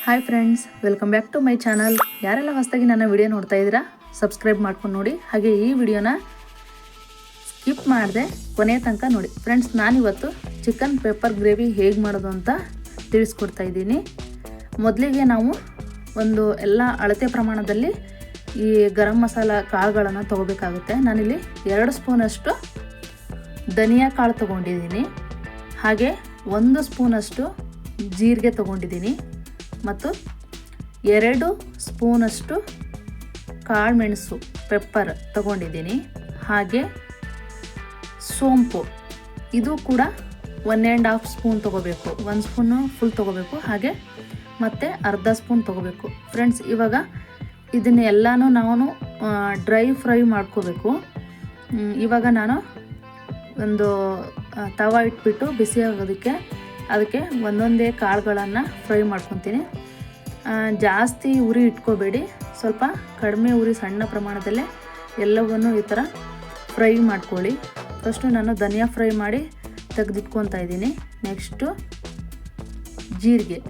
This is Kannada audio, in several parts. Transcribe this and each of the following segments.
Hi friends, welcome back to my channel. ಯಾರೆಲ್ಲ ಹೊಸದಾಗಿ ನನ್ನ ವಿಡಿಯೋ ನೋಡ್ತಾ ಇದ್ದೀರಾ ಸಬ್ಸ್ಕ್ರೈಬ್ ಮಾಡ್ಕೊಂಡು ನೋಡಿ. ಹಾಗೆ ಈ ವಿಡಿಯೋನ ಸ್ಕಿಪ್ ಮಾಡದೆ ಕೊನೆಯ ತನಕ ನೋಡಿ. ಫ್ರೆಂಡ್ಸ್, ನಾನಿವತ್ತು ಚಿಕನ್ ಪೆಪ್ಪರ್ ಗ್ರೇವಿ ಹೇಗೆ ಮಾಡೋದು ಅಂತ ತಿಳಿಸ್ಕೊಡ್ತಾ ಇದ್ದೀನಿ. ಮೊದಲಿಗೆ ನಾವು ಒಂದು ಎಲ್ಲ ಅಳತೆ ಪ್ರಮಾಣದಲ್ಲಿ ಈ ಗರಂ ಮಸಾಲ ಕಾಳುಗಳನ್ನು ತೊಗೋಬೇಕಾಗುತ್ತೆ. ನಾನಿಲ್ಲಿ 2 ಸ್ಪೂನಷ್ಟು ಧನಿಯಾ ಕಾಳು ತೊಗೊಂಡಿದ್ದೀನಿ. ಹಾಗೆ 1 ಸ್ಪೂನಷ್ಟು ಜೀರಿಗೆ ತೊಗೊಂಡಿದ್ದೀನಿ ಮತ್ತು 2 ಸ್ಪೂನಷ್ಟು ಕಾಳು ಮೆಣಸು ಪೆಪ್ಪರ್ ತೊಗೊಂಡಿದ್ದೀನಿ. ಹಾಗೆ ಸೋಂಪು ಇದು ಕೂಡ 1.5 ಸ್ಪೂನ್ ತೊಗೋಬೇಕು. 1 ಸ್ಪೂನು ಫುಲ್ ತೊಗೋಬೇಕು. ಹಾಗೆ ಮತ್ತು ಅರ್ಧ ಸ್ಪೂನ್ ತೊಗೋಬೇಕು. ಫ್ರೆಂಡ್ಸ್, ಇವಾಗ ಇದನ್ನೆಲ್ಲನೂ ನಾವು ಡ್ರೈ ಫ್ರೈ ಮಾಡ್ಕೋಬೇಕು. ಇವಾಗ ನಾನು ಒಂದು ತವ ಇಟ್ಬಿಟ್ಟು ಬಿಸಿ ಆಗೋದಕ್ಕೆ ಅದಕ್ಕೆ ಒಂದೊಂದೇ ಕಾಳುಗಳನ್ನು ಫ್ರೈ ಮಾಡ್ಕೊತೀನಿ. ಜಾಸ್ತಿ ಉರಿ ಇಟ್ಕೋಬೇಡಿ, ಸ್ವಲ್ಪ ಕಡಿಮೆ ಉರಿ, ಸಣ್ಣ ಪ್ರಮಾಣದಲ್ಲೇ ಎಲ್ಲವನ್ನೂ ಈ ಥರ ಫ್ರೈ ಮಾಡ್ಕೊಳ್ಳಿ. ಫಸ್ಟು ನಾನು ಧನಿಯಾ ಫ್ರೈ ಮಾಡಿ ತೆಗೆದಿಟ್ಕೊತಾ ಇದ್ದೀನಿ. ನೆಕ್ಸ್ಟು ಜೀರಿಗೆ,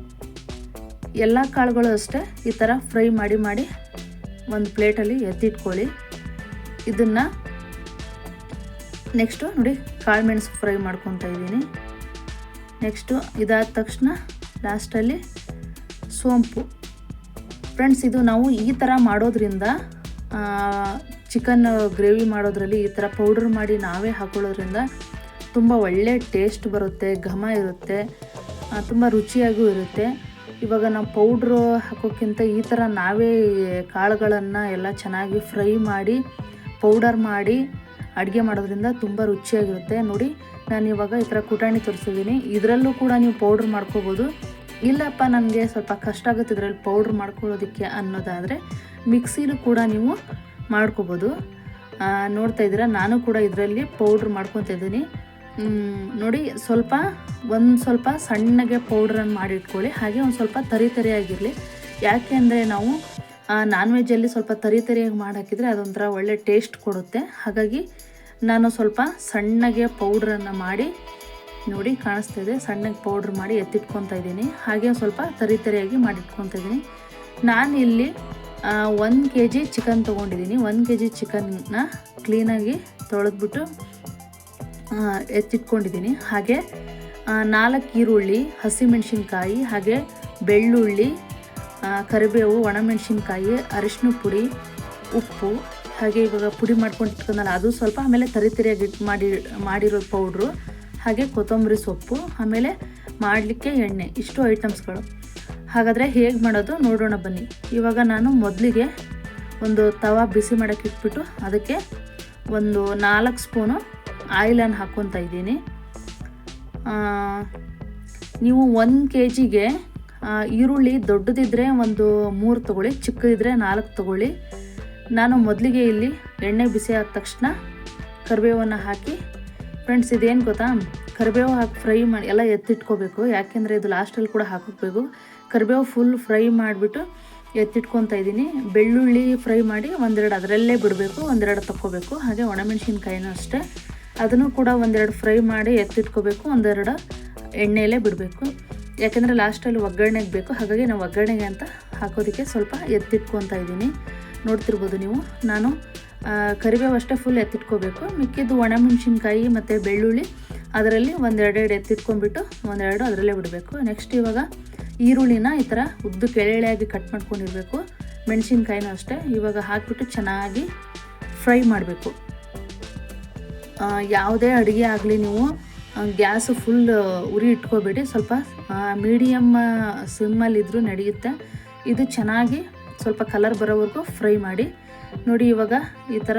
ಎಲ್ಲ ಕಾಳುಗಳು ಅಷ್ಟೇ ಈ ಥರ ಫ್ರೈ ಮಾಡಿ ಒಂದು ಪ್ಲೇಟಲ್ಲಿ ಎತ್ತಿಟ್ಕೊಳ್ಳಿ. ಇದನ್ನು ನೆಕ್ಸ್ಟು ನೋಡಿ ಕಾಳು ಮೆಣಸು ಫ್ರೈ ಮಾಡ್ಕೊತಾ ಇದ್ದೀನಿ. ನೆಕ್ಸ್ಟು ಇದಾದ ತಕ್ಷಣ ಲಾಸ್ಟಲ್ಲಿ ಸೋಂಪು. ಫ್ರೆಂಡ್ಸ್, ಇದು ನಾವು ಈ ಥರ ಮಾಡೋದ್ರಿಂದ ಚಿಕನ್ ಗ್ರೇವಿ ಮಾಡೋದ್ರಲ್ಲಿ ಈ ಥರ ಪೌಡ್ರ್ ಮಾಡಿ ನಾವೇ ಹಾಕೊಳ್ಳೋದ್ರಿಂದ ತುಂಬ ಒಳ್ಳೆ ಟೇಸ್ಟ್ ಬರುತ್ತೆ, ಘಮ ಇರುತ್ತೆ, ತುಂಬ ರುಚಿಯಾಗೂ ಇರುತ್ತೆ. ಇವಾಗ ನಾವು ಪೌಡ್ರು ಹಾಕೋಕ್ಕಿಂತ ಈ ಥರ ನಾವೇ ಕಾಳುಗಳನ್ನು ಎಲ್ಲ ಚೆನ್ನಾಗಿ ಫ್ರೈ ಮಾಡಿ ಪೌಡರ್ ಮಾಡಿ ಅಡುಗೆ ಮಾಡೋದ್ರಿಂದ ತುಂಬ ರುಚಿಯಾಗಿರುತ್ತೆ. ನೋಡಿ, ನಾನು ಇವಾಗ ಈ ಥರ ಕುಟಾಣಿ ತೋರಿಸಿದ್ದೀನಿ. ಇದರಲ್ಲೂ ಕೂಡ ನೀವು ಪೌಡ್ರ್ ಮಾಡ್ಕೋಬೋದು. ಇಲ್ಲಪ್ಪ ನನಗೆ ಸ್ವಲ್ಪ ಕಷ್ಟ ಆಗುತ್ತೆ ಇದರಲ್ಲಿ ಪೌಡ್ರ್ ಮಾಡ್ಕೊಳ್ಳೋದಕ್ಕೆ ಅನ್ನೋದಾದರೆ ಮಿಕ್ಸಿಲೂ ಕೂಡ ನೀವು ಮಾಡ್ಕೋಬೋದು. ನೋಡ್ತಾ ಇದ್ದೀರಾ, ನಾನು ಕೂಡ ಇದರಲ್ಲಿ ಪೌಡ್ರ್ ಮಾಡ್ಕೊತಾ ಇದ್ದೀನಿ. ನೋಡಿ, ಸ್ವಲ್ಪ ಸಣ್ಣಗೆ ಪೌಡ್ರನ್ನು ಮಾಡಿಟ್ಕೊಳ್ಳಿ. ಹಾಗೆ ಒಂದು ಸ್ವಲ್ಪ ತರಿಯಾಗಿರಲಿ. ಯಾಕೆ ಅಂದರೆ ನಾವು ನಾನ್ ವೆಜ್ಜಲ್ಲಿ ಸ್ವಲ್ಪ ತರಿಯಾಗಿ ಮಾಡಾಕಿದರೆ ಅದೊಂಥರ ಒಳ್ಳೆ ಟೇಸ್ಟ್ ಕೊಡುತ್ತೆ. ಹಾಗಾಗಿ ನಾನು ಸ್ವಲ್ಪ ಸಣ್ಣಗೆ ಪೌಡ್ರನ್ನು ಮಾಡಿ, ನೋಡಿ ಕಾಣಿಸ್ತಾಯಿದೆ, ಸಣ್ಣಗೆ ಪೌಡ್ರ್ ಮಾಡಿ ಎತ್ತಿಟ್ಕೊತಾ ಇದ್ದೀನಿ. ಹಾಗೆ ಸ್ವಲ್ಪ ತರಿಯಾಗಿ ಮಾಡಿಟ್ಕೊತಾ ಇದ್ದೀನಿ. ನಾನಿಲ್ಲಿ 1 kg ಚಿಕನ್ ತೊಗೊಂಡಿದ್ದೀನಿ. 1 kg ಚಿಕನ್ನ ಕ್ಲೀನಾಗಿ ತೊಳೆದ್ಬಿಟ್ಟು ಎತ್ತಿಟ್ಕೊಂಡಿದ್ದೀನಿ. ಹಾಗೆ 4 ಈರುಳ್ಳಿ, ಹಸಿಮೆಣಸಿನ್ಕಾಯಿ, ಹಾಗೆ ಬೆಳ್ಳುಳ್ಳಿ, ಕರಿಬೇವು, ಒಣಮೆಣಸಿನ್ಕಾಯಿ, ಅರಿಶಿನ ಪುಡಿ, ಉಪ್ಪು, ಹಾಗೆ ಇವಾಗ ಪುಡಿ ಮಾಡ್ಕೊಂಡು ಇಟ್ಕೊಂಡಲ್ಲ ಅದು ಸ್ವಲ್ಪ, ಆಮೇಲೆ ತರಿಯಾಗಿ ಮಾಡಿರೋ ಪೌಡ್ರು, ಹಾಗೆ ಕೊತ್ತಂಬರಿ ಸೊಪ್ಪು, ಆಮೇಲೆ ಮಾಡಲಿಕ್ಕೆ ಎಣ್ಣೆ. ಇಷ್ಟು ಐಟಮ್ಸ್ಗಳು. ಹಾಗಾದರೆ ಹೇಗೆ ಮಾಡೋದು ನೋಡೋಣ ಬನ್ನಿ. ಇವಾಗ ನಾನು ಮೊದಲಿಗೆ ಒಂದು ತವ ಬಿಸಿ ಮಾಡೋಕ್ಕೆ ಇಟ್ಬಿಟ್ಟು ಅದಕ್ಕೆ ಒಂದು 4 ಸ್ಪೂನು ಆಯಿಲನ್ನು ಹಾಕ್ಕೊತಾ ಇದ್ದೀನಿ. ನೀವು 1 kgಗೆ ಈರುಳ್ಳಿ ದೊಡ್ಡದಿದ್ದರೆ ಒಂದು 3 ತೊಗೊಳ್ಳಿ, ಚಿಕ್ಕದಿದ್ದರೆ 4 ತೊಗೊಳ್ಳಿ. ನಾನು ಮೊದಲಿಗೆ ಇಲ್ಲಿ ಎಣ್ಣೆ ಬಿಸಿ ಆದ ತಕ್ಷಣ ಕರಿಬೇವನ್ನು ಹಾಕಿ, ಫ್ರೆಂಡ್ಸ್ ಇದೇನು ಗೊತ್ತಾ, ಕರಿಬೇವು ಹಾಕಿ ಫ್ರೈ ಮಾಡಿ ಎಲ್ಲ ಎತ್ತಿಟ್ಕೋಬೇಕು. ಯಾಕೆಂದರೆ ಇದು ಲಾಸ್ಟಲ್ಲಿ ಕೂಡ ಹಾಕೋಬೇಕು. ಕರಿಬೇವು ಫುಲ್ ಫ್ರೈ ಮಾಡಿಬಿಟ್ಟು ಎತ್ತಿಟ್ಕೊತಾ ಇದ್ದೀನಿ. ಬೆಳ್ಳುಳ್ಳಿ ಫ್ರೈ ಮಾಡಿ ಒಂದೆರಡು ಅದರಲ್ಲೇ ಬಿಡಬೇಕು, ಒಂದೆರಡು ತಕ್ಕೋಬೇಕು. ಹಾಗೆ ಒಣಮೆಣಸಿನ್ಕಾಯಿನೂ ಅಷ್ಟೇ, ಅದನ್ನು ಕೂಡ ಒಂದೆರಡು ಫ್ರೈ ಮಾಡಿ ಎತ್ತಿಟ್ಕೋಬೇಕು, ಒಂದೆರಡು ಎಣ್ಣೆಯಲ್ಲೇ ಬಿಡಬೇಕು. ಯಾಕೆಂದರೆ ಲಾಸ್ಟಲ್ಲಿ ಒಗ್ಗರಣೆಗೆ ಬೇಕು. ಹಾಗಾಗಿ ನಾವು ಒಗ್ಗರಣೆಗೆ ಅಂತ ಹಾಕೋದಕ್ಕೆ ಸ್ವಲ್ಪ ಎತ್ತಿಟ್ಕೊತಾ ಇದ್ದೀನಿ. ನೋಡ್ತಿರ್ಬೋದು ನೀವು, ನಾನು ಕರಿಬೇವು ಅಷ್ಟೇ ಫುಲ್ ಎತ್ತಿಟ್ಕೋಬೇಕು. ಮಿಕ್ಕಿದ್ದು ಒಣಮೆಣಸಿನ್ಕಾಯಿ ಮತ್ತು ಬೆಳ್ಳುಳ್ಳಿ ಅದರಲ್ಲಿ ಒಂದೆರಡು ಎತ್ತಿಟ್ಕೊಂಡ್ಬಿಟ್ಟು ಒಂದೆರಡು ಅದರಲ್ಲೇ ಬಿಡಬೇಕು. ನೆಕ್ಸ್ಟ್ ಇವಾಗ ಈರುಳ್ಳಿನ ಈ ಥರ ಉದ್ದಕ್ಕೆ ಎಳೆಯಾಗಿ ಕಟ್ ಮಾಡ್ಕೊಂಡಿರಬೇಕು. ಮೆಣಸಿನ್ಕಾಯಿನೂ ಅಷ್ಟೇ ಇವಾಗ ಹಾಕಿಬಿಟ್ಟು ಚೆನ್ನಾಗಿ ಫ್ರೈ ಮಾಡಬೇಕು. ಯಾವುದೇ ಅಡುಗೆ ಆಗಲಿ ನೀವು ಗ್ಯಾಸು ಫುಲ್ ಉರಿ ಇಟ್ಕೋಬೇಡಿ, ಸ್ವಲ್ಪ ಮೀಡಿಯಮ್ ಸಿಮ್ಮಲ್ಲಿದ್ದರೂ ನಡೆಯುತ್ತೆ. ಇದು ಚೆನ್ನಾಗಿ ಸ್ವಲ್ಪ ಕಲರ್ ಬರೋವರೆಗೂ ಫ್ರೈ ಮಾಡಿ. ನೋಡಿ, ಇವಾಗ ಈ ಥರ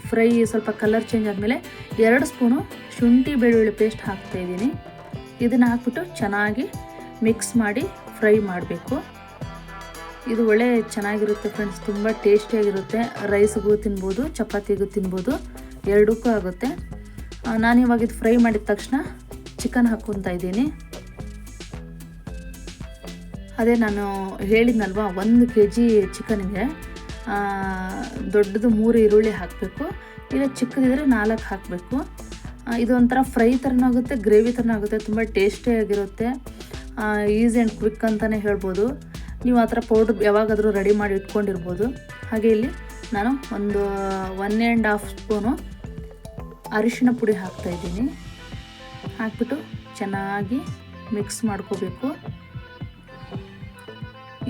ಫ್ರೈ ಸ್ವಲ್ಪ ಕಲರ್ ಚೇಂಜ್ ಆದಮೇಲೆ 2 ಸ್ಪೂನು ಶುಂಠಿ ಬೆಳ್ಳುಳ್ಳಿ ಪೇಸ್ಟ್ ಹಾಕ್ತಾಯಿದ್ದೀನಿ. ಇದನ್ನು ಹಾಕ್ಬಿಟ್ಟು ಚೆನ್ನಾಗಿ ಮಿಕ್ಸ್ ಮಾಡಿ ಫ್ರೈ ಮಾಡಬೇಕು. ಇದು ಒಳ್ಳೆ ಚೆನ್ನಾಗಿರುತ್ತೆ ಫ್ರೆಂಡ್ಸ್, ತುಂಬ ಟೇಸ್ಟಿಯಾಗಿರುತ್ತೆ. ರೈಸ್ಗೂ ತಿನ್ಬೋದು, ಚಪಾತಿಗೂ ತಿನ್ಬೋದು, ಎರಡಕ್ಕೂ ಆಗುತ್ತೆ. ನಾನಿವಾಗ ಇದು ಫ್ರೈ ಮಾಡಿದ ತಕ್ಷಣ ಚಿಕನ್ ಹಾಕ್ಕೊತಾ ಇದ್ದೀನಿ. ಅದೇ ನಾನು ಹೇಳಿದ್ನಲ್ವ, 1 kg ಚಿಕನ್ಗೆ ದೊಡ್ಡದು 3 ಈರುಳ್ಳಿ ಹಾಕಬೇಕು. ಇಲ್ಲ ಚಿಕ್ಕದಿದ್ರೆ 4 ಹಾಕಬೇಕು. ಇದೊಂಥರ ಫ್ರೈ ಥರನೂ ಆಗುತ್ತೆ, ಗ್ರೇವಿ ಥರನೂ ಆಗುತ್ತೆ, ತುಂಬ ಟೇಸ್ಟಿಯಾಗಿರುತ್ತೆ. ಈಸಿ ಆ್ಯಂಡ್ ಕ್ವಿಕ್ ಅಂತಲೇ ಹೇಳ್ಬೋದು. ನೀವು ಆ ಥರ ಪೌಡ್ರ್ ಯಾವಾಗಾದರೂ ರೆಡಿ ಮಾಡಿ ಇಟ್ಕೊಂಡಿರ್ಬೋದು. ಹಾಗೆ ಇಲ್ಲಿ ನಾನು ಒಂದು 1.5 ಸ್ಪೂನು ಅರಿಶಿಣ ಪುಡಿ ಹಾಕ್ತಾಯಿದ್ದೀನಿ. ಹಾಕ್ಬಿಟ್ಟು ಚೆನ್ನಾಗಿ ಮಿಕ್ಸ್ ಮಾಡ್ಕೋಬೇಕು.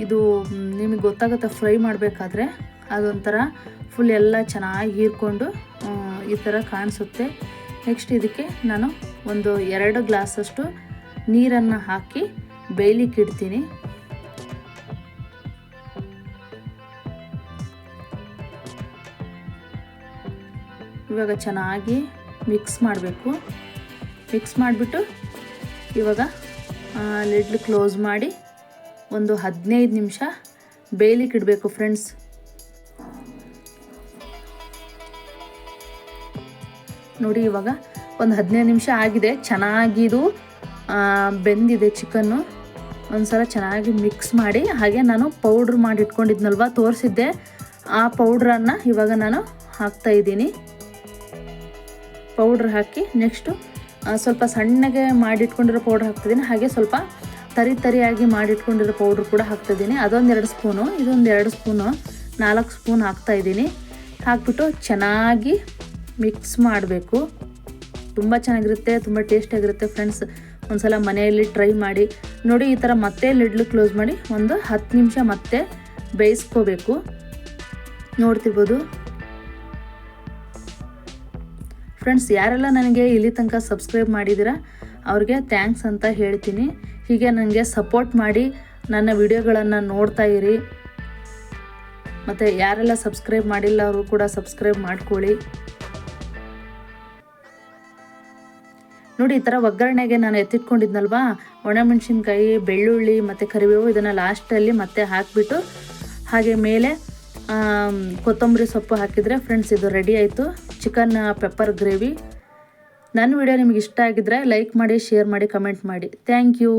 ಇದು ನಿಮಗೆ ಗೊತ್ತಾಗುತ್ತೆ, ಫ್ರೈ ಮಾಡಬೇಕಾದ್ರೆ ಅದೊಂಥರ ಫುಲ್ ಎಲ್ಲ ಚೆನ್ನಾಗಿ ಹೀರ್ಕೊಂಡು ಈ ಥರ ಕಾಣಿಸುತ್ತೆ. ನೆಕ್ಸ್ಟ್ ಇದಕ್ಕೆ ನಾನು ಒಂದು 2 ಗ್ಲಾಸಷ್ಟು ನೀರನ್ನು ಹಾಕಿ ಬೇಯಲಿಕ್ಕೆ ಇಡ್ತೀನಿ. ಇವಾಗ ಚೆನ್ನಾಗಿ ಮಿಕ್ಸ್ ಮಾಡಬೇಕು. ಮಿಕ್ಸ್ ಮಾಡಿಬಿಟ್ಟು ಇವಾಗ ಲಿಡ್ ಕ್ಲೋಸ್ ಮಾಡಿ ಒಂದು 15 ನಿಮಿಷ ಬೇಯಲಿಕ್ಕೆ ಇಡಬೇಕು ಫ್ರೆಂಡ್ಸ್. ನೋಡಿ ಇವಾಗ ಒಂದು 15 ನಿಮಿಷ ಆಗಿದೆ. ಚೆನ್ನಾಗಿ ಇದು ಬೆಂದಿದೆ ಚಿಕನ್ನು. ಒಂದ್ಸಲ ಚೆನ್ನಾಗಿ ಮಿಕ್ಸ್ ಮಾಡಿ, ಹಾಗೆ ನಾನು ಪೌಡ್ರ್ ಮಾಡಿ ಇಟ್ಕೊಂಡಿದ್ನಲ್ವ ತೋರಿಸಿದ್ದೆ, ಆ ಪೌಡ್ರನ್ನು ಇವಾಗ ನಾನು ಹಾಕ್ತಾಯಿದ್ದೀನಿ. ಪೌಡ್ರ್ ಹಾಕಿ ನೆಕ್ಸ್ಟು ಸ್ವಲ್ಪ ಸಣ್ಣಗೆ ಮಾಡಿಟ್ಕೊಂಡಿರೋ ಪೌಡ್ರ್ ಹಾಕ್ತಿದ್ದೀನಿ. ಹಾಗೆ ಸ್ವಲ್ಪ ತರಿಯಾಗಿ ಮಾಡಿಟ್ಕೊಂಡಿರೋ ಪೌಡ್ರ್ ಕೂಡ ಹಾಕ್ತಾಯಿದ್ದೀನಿ. ಅದೊಂದು 2 ಸ್ಪೂನು, ಇದೊಂದು 2 ಸ್ಪೂನು, 4 ಸ್ಪೂನ್ ಹಾಕ್ತಾಯಿದ್ದೀನಿ. ಹಾಕ್ಬಿಟ್ಟು ಚೆನ್ನಾಗಿ ಮಿಕ್ಸ್ ಮಾಡಬೇಕು. ತುಂಬ ಚೆನ್ನಾಗಿರುತ್ತೆ, ತುಂಬ ಟೇಸ್ಟಿಯಾಗಿರುತ್ತೆ ಫ್ರೆಂಡ್ಸ್. ಒಂದ್ಸಲ ಮನೆಯಲ್ಲಿ ಟ್ರೈ ಮಾಡಿ ನೋಡಿ. ಈ ಥರ ಮತ್ತೆ ಲಿಡ್ಲು ಕ್ಲೋಸ್ ಮಾಡಿ ಒಂದು 10 ನಿಮಿಷ ಮತ್ತೆ ಬೇಯಿಸ್ಕೋಬೇಕು. ನೋಡ್ತಿರ್ಬೋದು ಫ್ರೆಂಡ್ಸ್. ಯಾರೆಲ್ಲ ನನಗೆ ಇಲ್ಲಿ ತನಕ ಸಬ್ಸ್ಕ್ರೈಬ್ ಮಾಡಿದ್ದೀರಾ ಅವ್ರಿಗೆ ಥ್ಯಾಂಕ್ಸ್ ಅಂತ ಹೇಳ್ತೀನಿ. ಹೀಗೆ ನನಗೆ ಸಪೋರ್ಟ್ ಮಾಡಿ ನನ್ನ ವಿಡಿಯೋಗಳನ್ನು ನೋಡ್ತಾ ಇರಿ. ಮತ್ತು ಯಾರೆಲ್ಲ ಸಬ್ಸ್ಕ್ರೈಬ್ ಮಾಡಿಲ್ಲ ಅವರು ಕೂಡ ಸಬ್ಸ್ಕ್ರೈಬ್ ಮಾಡ್ಕೊಳ್ಳಿ. ನೋಡಿ ಈ ಥರ ಒಗ್ಗರಣೆಗೆ ನಾನು ಎತ್ತಿಟ್ಕೊಂಡಿದ್ನಲ್ವಾ, ಒಣಮೆಣಸಿನ್ಕಾಯಿ, ಬೆಳ್ಳುಳ್ಳಿ ಮತ್ತು ಕರಿಬೇವು, ಇದನ್ನು ಲಾಸ್ಟಲ್ಲಿ ಮತ್ತೆ ಹಾಕಿಬಿಟ್ಟು ಹಾಗೆ ಮೇಲೆ ಕೊತ್ತಂಬರಿ ಸೊಪ್ಪು ಹಾಕಿದರೆ ಫ್ರೆಂಡ್ಸ್ ಇದು ರೆಡಿ ಆಯಿತು ಚಿಕನ್ ಪೆಪ್ಪರ್ ಗ್ರೇವಿ. ನನ್ನ ವಿಡಿಯೋ ನಿಮಗೆ ಇಷ್ಟ ಆಗಿದ್ದರೆ ಲೈಕ್ ಮಾಡಿ, ಶೇರ್ ಮಾಡಿ, ಕಮೆಂಟ್ ಮಾಡಿ. Thank you.